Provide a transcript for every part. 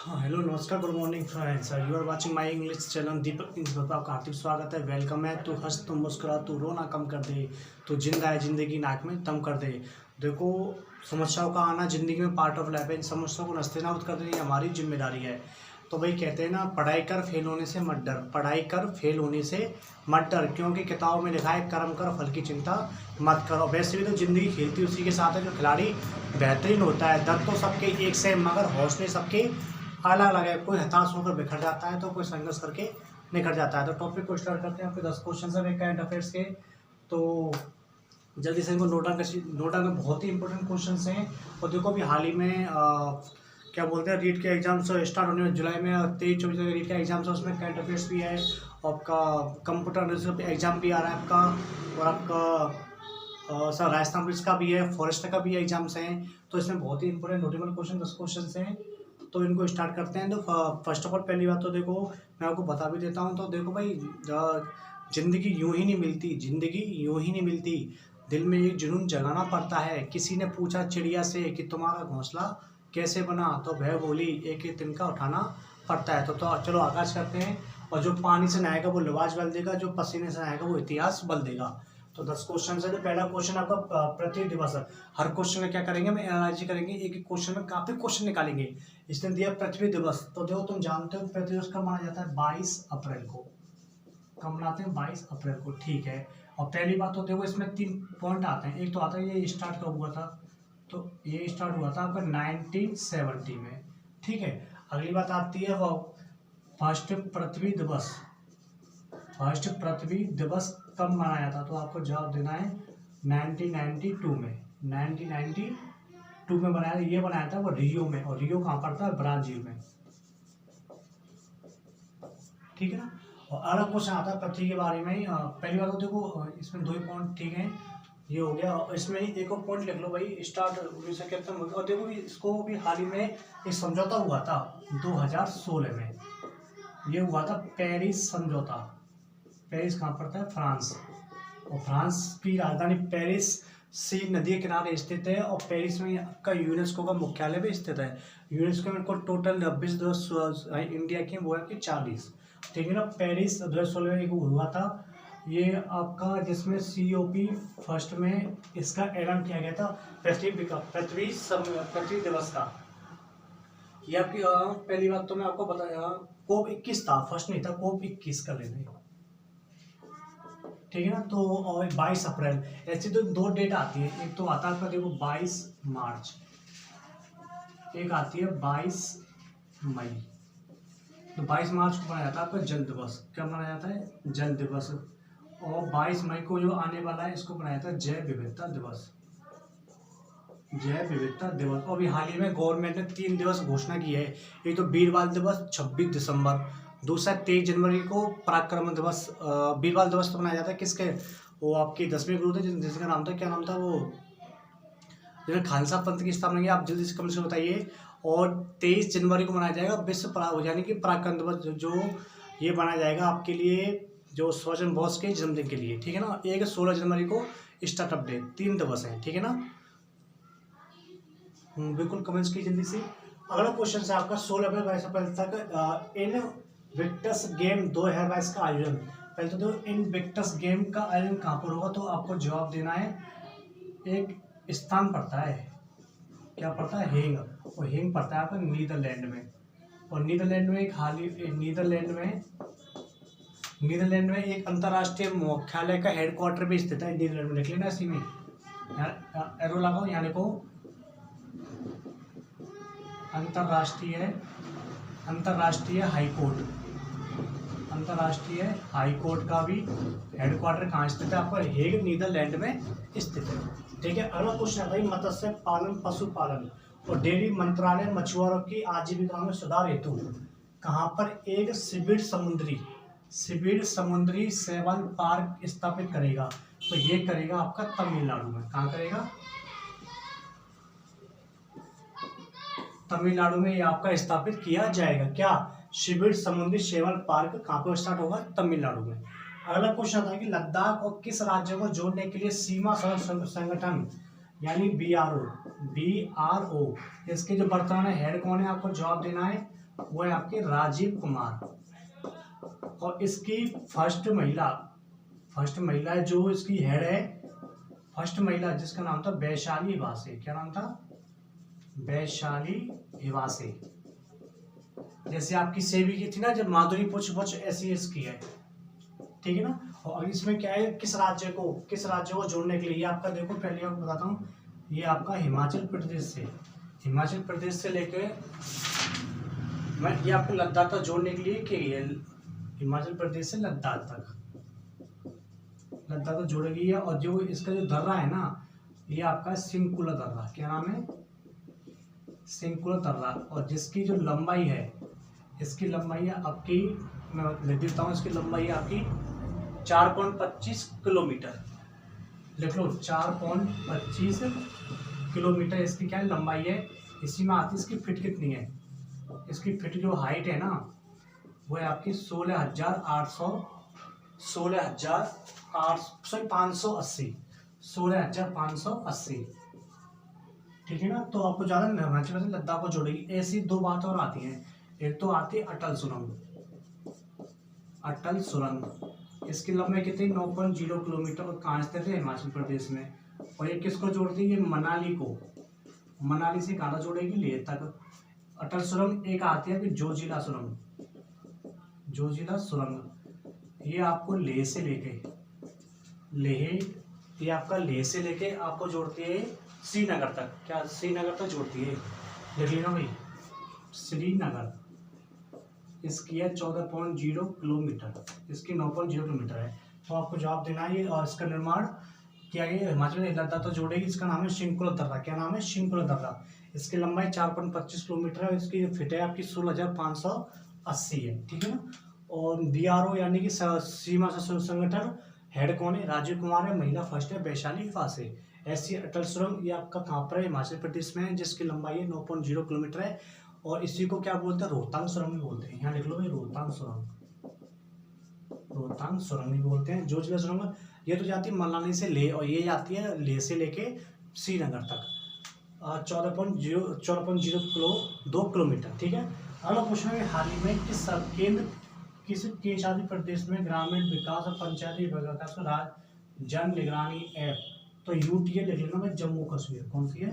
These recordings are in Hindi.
हाँ, हेलो नमस्कार, good morning friends. You are watching my English channel Deepak English पर आपका हार्दिक स्वागत है। वेलकम है। तू हंस, तू मुस्कुरा, तू रोना कम कर दे, तू जिंदा है जिंदगी नाक में दम कर दे। देखो, समस्याओं का आना जिंदगी में पार्ट ऑफ लाइफ है। इन समस्याओं को नस्तेनाबूद कर देनी हमारी जिम्मेदारी है। तो भाई कहते हैं ना, पढ़ाई कर फेल होने से मत डर, पढ़ाई कर फेल होने से मत डर, क्योंकि किताबों में लिखा है कर्म कर फल की चिंता मत करो। वैसे भी तो जिंदगी खेलती उसी के साथ है जो खिलाड़ी बेहतरीन होता है। दर तो सबके एक से मगर हौसले सबके अलग अलग है। कोई हताश होकर बिखर जाता है तो कोई संघर्ष करके निकल जाता है। तो टॉपिक को स्टार्ट करते हैं। आपके 10 क्वेश्चन है करंट अफेयर्स के, तो जल्दी से इनको नोट डाउन बहुत ही इंपॉर्टेंट क्वेश्चन हैं। और देखो अभी हाल ही में क्या बोलते हैं, रीट के एग्जाम्स स्टार्ट होने में जुलाई में 23-24 रीट का एग्जाम्स है, उसमें करंट अफेयर्स भी है। और आपका कंप्यूटर एग्जाम भी आ रहा है आपका, और आपका सर राजस्थान पुलिस का भी है, फॉरेस्ट का भी एग्जाम्स हैं। तो इसमें बहुत ही इंपॉर्टेंट नोटेबल क्वेश्चन 10 क्वेश्चन हैं। तो इनको स्टार्ट करते हैं। तो फर्स्ट ऑफ ऑल पहली बात तो देखो, मैं आपको बता भी देता हूँ। तो देखो भाई, ज़िंदगी यूं ही नहीं मिलती, ज़िंदगी यूं ही नहीं मिलती। दिल में एक जुनून जगाना पड़ता है। किसी ने पूछा चिड़िया से कि तुम्हारा घोंसला कैसे बना, तो वह बोली एक एक तिनका उठाना पड़ता है। तो चलो आगाज करते हैं। और जो पानी से नहाएगा वो लिबास बदल देगा, जो पसीने से नहाएगा वो इतिहास बदल देगा। तो 10 क्वेश्चन है। तो पहला क्वेश्चन आपका पृथ्वी दिवस है। हर क्वेश्चन में क्या करेंगे, हम एनालाइज करेंगे, एक एक क्वेश्चन में काफी क्वेश्चन निकालेंगे। इसने दिया पृथ्वी दिवस, तो देखो तुम जानते हो पृथ्वी दिवस कब मनाया जाता है? 22 अप्रैल को। कब मनाते हैं? 22 अप्रैल को, ठीक है। और पहली बात तो देखो, इसमें 3 पॉइंट आते हैं। एक तो आता है ये स्टार्ट कब हुआ था, तो ये स्टार्ट हुआ था आपका 1970 में, ठीक है। अगली बात आती है वो फर्स्ट पृथ्वी दिवस। फर्स्ट पृथ्वी दिवस कब मनाया था, तो आपको जवाब देना है 1992 में। 1992 में बनाया, ये बनाया था वो रियो में। और रियो कहाँ पड़ता है? ब्राजील में, ठीक है ना। और अगला क्वेश्चन आता है पृथ्वी के बारे में। पहली बात तो देखो, इसमें 2 ही पॉइंट, ठीक है, ये हो गया। और इसमें एक और पॉइंट लिख लो भाई, स्टार्ट 1971 में। और देखो इसको भी हाल ही में एक समझौता हुआ था 2016 में। ये हुआ था पेरिस समझौता। पेरिस कहाँ पड़ता है? फ्रांस। और फ्रांस की राजधानी पेरिस सीन नदी के किनारे स्थित है। और पेरिस में आपका यूनेस्को का मुख्यालय भी स्थित है। यूनेस्को में कुल टोटल 26 इंडिया की वो है कि 40, ठीक है ना। पेरिस 2016 में एक हुआ था ये आपका, जिसमें COP फर्स्ट में इसका ऐलान किया गया था पृथ्वी दिवस का। ये आपकी पहली बात तो मैं आपको बताया, COP 21 था, फर्स्ट नहीं था, COP 21 का लेना है, ठीक है ना। तो और 22 अप्रैल, ऐसी तो 2 डेट आती है। एक तो आता है आपका देखो 22 मार्च, एक आती है 22 मई। तो 22 मार्च को मनाया जाता है आपका जल दिवस। क्या मनाया जाता है? जल दिवस। और 22 मई को जो आने वाला है इसको मनाया जाता है जैव विविधता दिवस। जैव विविधता दिवस। और अभी हाल ही में गवर्नमेंट ने 3 दिवस घोषणा की है। एक तो वीर बाल दिवस 26 दिसंबर, दूसरा 23 जनवरी को पराक्रम दिवस। वीर बाल दिवस तो मनाया जाता है किसके? वो आपके 10वें गुरु थे जिसका नाम था, क्या नाम था वो, जिन्होंने खालसा पंथ की स्थापना की। आप जल्दी से कमेंट से बताइए। और 23 जनवरी को मनाया जाएगा विश्व यानी कि पराक्रम दिवस, जो ये मनाया जाएगा आपके लिए जो सुभाष चंद्र बोस के जन्मदिन के लिए, ठीक है ना। एक 16 जनवरी को स्टार्टअप डे। 3 दिवस हैं, ठीक है ना। बिल्कुल कमेंट्स की जल्दी से। अगला क्वेश्चन है आपका 16 अप्रैल 22 अप्रैल तक इन विक्टर्स गेम 2022 का आयोजन। पहले तो देखो इन विक्टर्स गेम का आयोजन कहाँ पर होगा, तो आपको जवाब देना है। एक स्थान पड़ता है, क्या पड़ता है? हेंग। और हेंग पड़ता है आपका नीदरलैंड में। और नीदरलैंड में नीदरलैंड में एक अंतर्राष्ट्रीय मुख्यालय का हेडक्वार्टर भी स्थित है नीदरलैंड में। लिख लेना इसी में, एरो लगाओ, यहाँ लिखो अंतर्राष्ट्रीय हाई कोर्ट का भी हेडक्वार्टर कहाँ स्थित है? आपका हेग नीदरलैंड में स्थित है, ठीक है। अगला क्वेश्चन है भाई मत्स्य पालन पशुपालन और डेयरी मंत्रालय मछुआरों की आजीविका में सुधार हेतु कहाँ पर एक शिविर समुद्री शैवाल पार्क स्थापित करेगा? तो ये करेगा आपका तमिलनाडु में। कहाँ करेगा? तमिलनाडु में ये आपका स्थापित किया जाएगा। क्या? शिविर समुद्री शैवाल पार्क कहाँ पर स्टार्ट होगा? तमिलनाडु में। अगला क्वेश्चन आता है कि लद्दाख और किस राज्य को जोड़ने के लिए सीमा सड़क संगठन यानी BRO इसके जो वर्तमान हेड कौन है? आपको जवाब देना है। वो है आपकी राजीव कुमार। और इसकी फर्स्ट महिला जो इसकी हेड है, फर्स्ट महिला जिसका नाम था वैशाली हिवासे। क्या नाम था? वैशाली हिवासे। जैसे आपकी सेवी की थी ना जब माधुरी पुष्प, ऐसी इसकी है, ठीक है ना। और इसमें क्या है, किस राज्य को जोड़ने के लिए, ये आपका देखो पहले आपको बताता हूँ, ये आपका हिमाचल प्रदेश से लेके मैं ये आपको लद्दाख तक जोड़ने के लिए कि हिमाचल प्रदेश से लद्दाख तक जोड़ेगी है। और जो इसका जो दर्रा है ना, ये आपका सिंकुला दर्रा। क्या नाम है? सिंकुला दर्रा। और जिसकी जो लंबाई है, इसकी लंबाई है आपकी, मैं लिख देता हूँ, इसकी लंबाई है आपकी 4.25 किलोमीटर। लिख लो, 4.25 किलोमीटर इसकी क्या है, लंबाई है। इसी में आती है इसकी फिट कितनी है, इसकी फिट जो हाइट है ना, वो है आपकी 16,580। ठीक है ना। तो आपको ज़्यादा हिमाचल प्रदेश लद्दाख को जोड़ेगी। ऐसी दो बात और आती हैं, एक तो आती है अटल सुरंग। इसकी लंबाई कितनी, 9.0 किलोमीटर। और कहाँ स्थित है? हिमाचल प्रदेश में। और ये किसको जोड़ती है? ये मनाली से कहाँ जोड़ेगी? लेह तक। अटल सुरंग। एक आती है कि जोजिला सुरंग, ये आपको लेह से लेके आपको जोड़ती है श्रीनगर तक। क्या? श्रीनगर तक जोड़ती है। देख लेना भाई, श्रीनगर। इसकी है 14.0 किलोमीटर, इसकी 9.0 किलोमीटर है। तो आपको जवाब देना है। और इसका निर्माण किया गया हिमाचल लद्दाख तो जोड़ेगी। इसका नाम है शिंकुला दर्रा। क्या नाम है? शिंकुला दर्रा। इसकी लंबाई 4.25 किलोमीटर है। इसकी फिट है आपकी 16,580 है। ठीक है ना। और BRO यानी कि सीमा संगठन हेड कौन है? राजीव कुमार है। महिला फर्स्ट है वैशाली हिवासे। ऐसी अटल सुरंग ये आपका कहाँ पर है? हिमाचल प्रदेश में है, जिसकी लंबाई है 9.0 किलोमीटर है। और इसी को क्या बोलते हैं? रोहतांग सुरंग भी बोलते हैं। यहाँ लिख लो भाई, रोहतांग सुरंग भी बोलते हैं। जोजिला सुरंग ये तो जाती है मनाली से लेह, और ये जाती है लेह से लेके श्रीनगर तक। 14.0 किलोमीटर। ठीक है। अगला क्वेश्चन है, हाल ही में किस केंद्र प्रदेश में ग्रामीण विकास और पंचायती विकास जन निगरानी ऐप, तो UTA लिख लेना भाई, जम्मू कश्मीर। कौन सी है?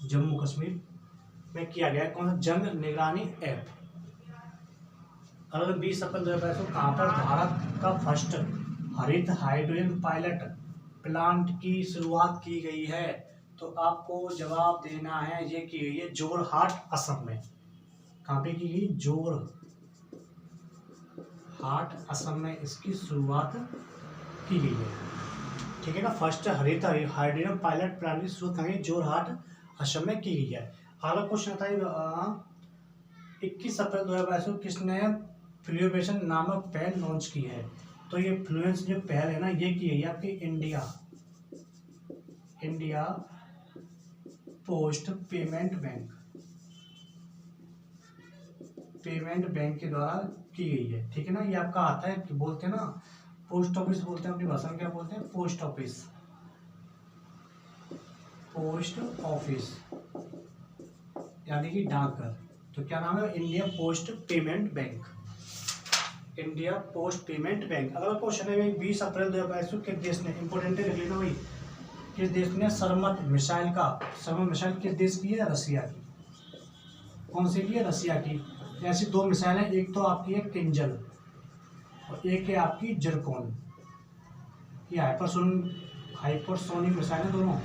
जम्मू कश्मीर में किया गया कौन सा? जन निगरानी ऐप। अगर 20 अप्रैल 2022 कहाँ पर भारत का फर्स्ट हरित हाइड्रोजन पायलट प्लांट की शुरुआत की गई है? तो आपको जवाब देना है, ये की गई है जोरहाट, असम में। कहाँ पे की गई? जोरहाट, असम में इसकी शुरुआत की गई है। ठीक है ना। फर्स्ट हरित हाइड्रोजन पायलट प्लांट की शुरुआत कहाँ? जोरहाट, असम में की गई है। अगला क्वेश्चन आता है, 21 अप्रैल 2022 को किसने फ्लूवेशन नामक पहल लॉन्च की है? तो ये फ्लुएंस जो पहल है ना, ये की है आपकी इंडिया पोस्ट पेमेंट बैंक के द्वारा की गई है। ठीक है ना। ये आपका आता है, बोलते हैं ना पोस्ट ऑफिस, बोलते हैं अपनी भाषा में क्या बोलते हैं? पोस्ट ऑफिस यानी कि डाकघर। तो क्या नाम है? India post payment bank. अगला क्वेश्चन है 20 अप्रैल 2022 को किस देश ने, इंपोर्टेंट है, लिख लेना भाई, किस देश ने सरमत मिसाइल किस देश की है? रसिया की। कौन सी की है? रसिया की। ऐसी दो मिसाइल है, एक तो आपकी है किंजल और एक है आपकी जिरकॉन। ये हाइपरसोनिक मिसाइल है दोनों,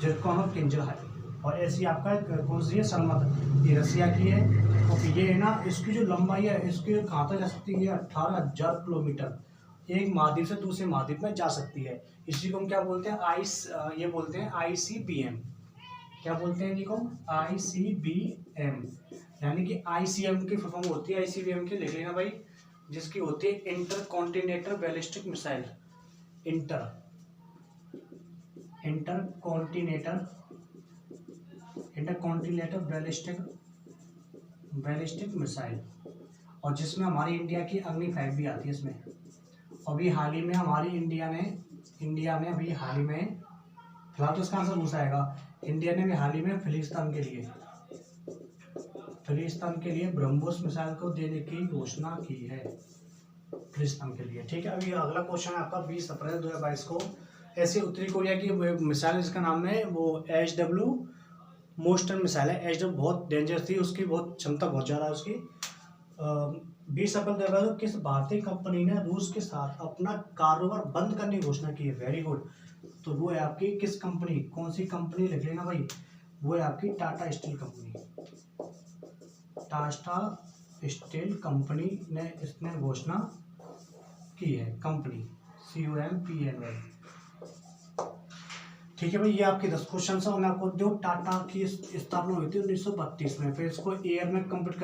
जिरकॉन और किंजल है। और ऐसी आपका कौन सी है? सरमत, ये रसिया की है। और ये है ना, इसकी जो लंबाई है, इसकी कहाँ तक जा सकती है? 18,000 किलोमीटर एक महाद्वीप से दूसरे महाद्वीप में जा सकती है। इसी को हम क्या बोलते हैं? ये बोलते हैं ICBM। क्या बोलते हैं इनको? ICBM। यानी कि ICM की फुल फॉर्म होती है ICBM की, लिख लेना भाई, जिसकी होती है intercontinental ballistic missile. Intercontinental ballistic missile. और जिसमें हमारी इंडिया की अग्नि 5 भी आती है इसमें। अभी हाल ही में हमारी इंडिया ने अभी हाल ही में, फिलहाल तो इसका आंसर पूछा आएगा, इंडिया ने भी हाल ही में फिलिस्तीन के लिए फिलिस्तीन के लिए ब्रह्मोस मिसाइल को देने की घोषणा की है, फिलिस्तीन के लिए। ठीक है, अभी अगला क्वेश्चन है आपका 20 अप्रैल 2022 को ऐसे उत्तरी कोरिया की मिसाइल, जिसका नाम है वो HW मोस्टन मिसाइल है। HW बहुत डेंजर थी, उसकी बहुत क्षमता बहुत ज़्यादा है उसकी। 20 अप्रैल 2022 को किस भारतीय कंपनी ने रूस के साथ अपना कारोबार बंद करने की घोषणा की है? Very good. तो वो है आपकी किस कंपनी, कौन सी कंपनी लिख लेना भाई, वो है आपकी Tata steel company. Tata steel company ने इसने घोषणा की है, कंपनी COMPNY। ठीक है भाई, ये आपके 10 क्वेश्चन है। और मैं आपको जो टाटा की स्थापना हुई थी 1932 में, फिर इसको एयर में कन्वर्ट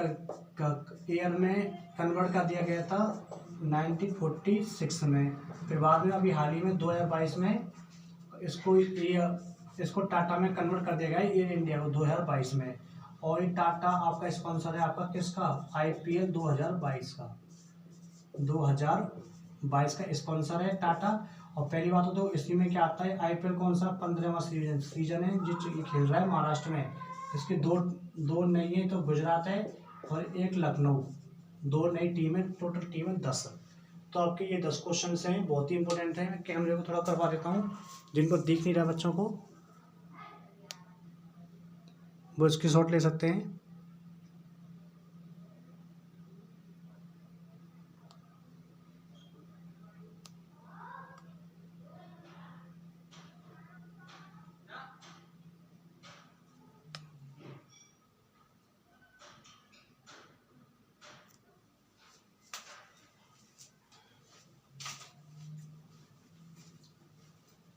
कर दिया गया था 1946 में, फिर बाद में अभी हाल ही में 2022 में इसको टाटा में कन्वर्ट कर दिया गया है एयर इंडिया को 2022 में। और ये टाटा आपका स्पॉन्सर है आपका किसका, IPL 2022 का, 2022 का स्पॉन्सर है टाटा। और पहली बात तो इसी में क्या आता है, IPL कौन सा 15वां सीजन है जो ये खेल रहा है महाराष्ट्र में। इसकी दो नई है, तो गुजरात है और एक लखनऊ, 2 नई टीम है, टोटल टीम है 10। तो आपके ये 10 क्वेश्चन हैं, बहुत ही इंपॉर्टेंट हैं। मैं कैमरे को थोड़ा करवा देता हूँ, जिनको दिख नहीं रहा बच्चों को वो इसकी शॉट ले सकते हैं।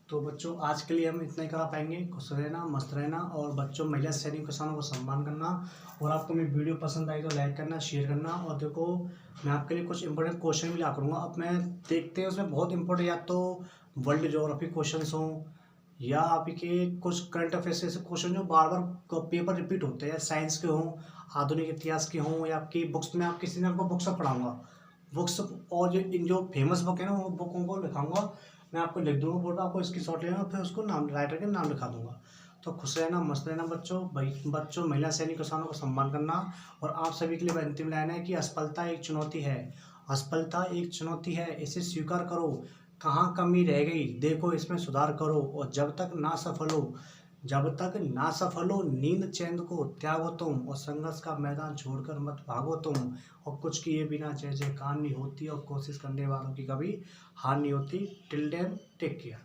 तो बच्चों आज के लिए हम इतना ही करा पाएंगे। खुश रहना, मस्त रहना, और बच्चों महिला सैनिक किसानों को सम्मान करना। और आपको मेरी वीडियो पसंद आई तो लाइक करना, शेयर करना। और देखो मैं आपके लिए कुछ इंपॉर्टेंट क्वेश्चन भी ला करूँगा। अब मैं देखते हैं उसमें बहुत इंपॉर्टेंट या तो वर्ल्ड ज्योग्राफी क्वेश्चन हों या आपके कुछ करंट अफेयर्स ऐसे क्वेश्चन जो बार बार पेपर रिपीट होते हैं, साइंस के हों, आधुनिक इतिहास के हों, या आपकी बुक्स में आप किसी ने आपको बुक्स पढ़ाऊँगा बुक्स। और जो फेमस बुक है ना वो बुकों को लिखाऊंगा, मैं आपको लिख दूंगा फोटो, आपको इसकी शॉट लेना, फिर उसको नाम राइटर के नाम लिखा दूंगा। तो खुश रहना, मस्त रहना बच्चों। बच्चों महिला सैनिक किसानों को सम्मान करना। और आप सभी के लिए अंतिम लाइन है कि असफलता एक चुनौती है, असफलता एक चुनौती है, इसे स्वीकार करो। कहाँ कमी रह गई देखो, इसमें सुधार करो। और जब तक ना सफल हो नींद चैन को त्यागो तुम, और संघर्ष का मैदान छोड़कर मत भागो तुम। और कुछ किए बिना जय जयकार नहीं होती, और कोशिश करने वालों की कभी हार नहीं होती। Till then take care.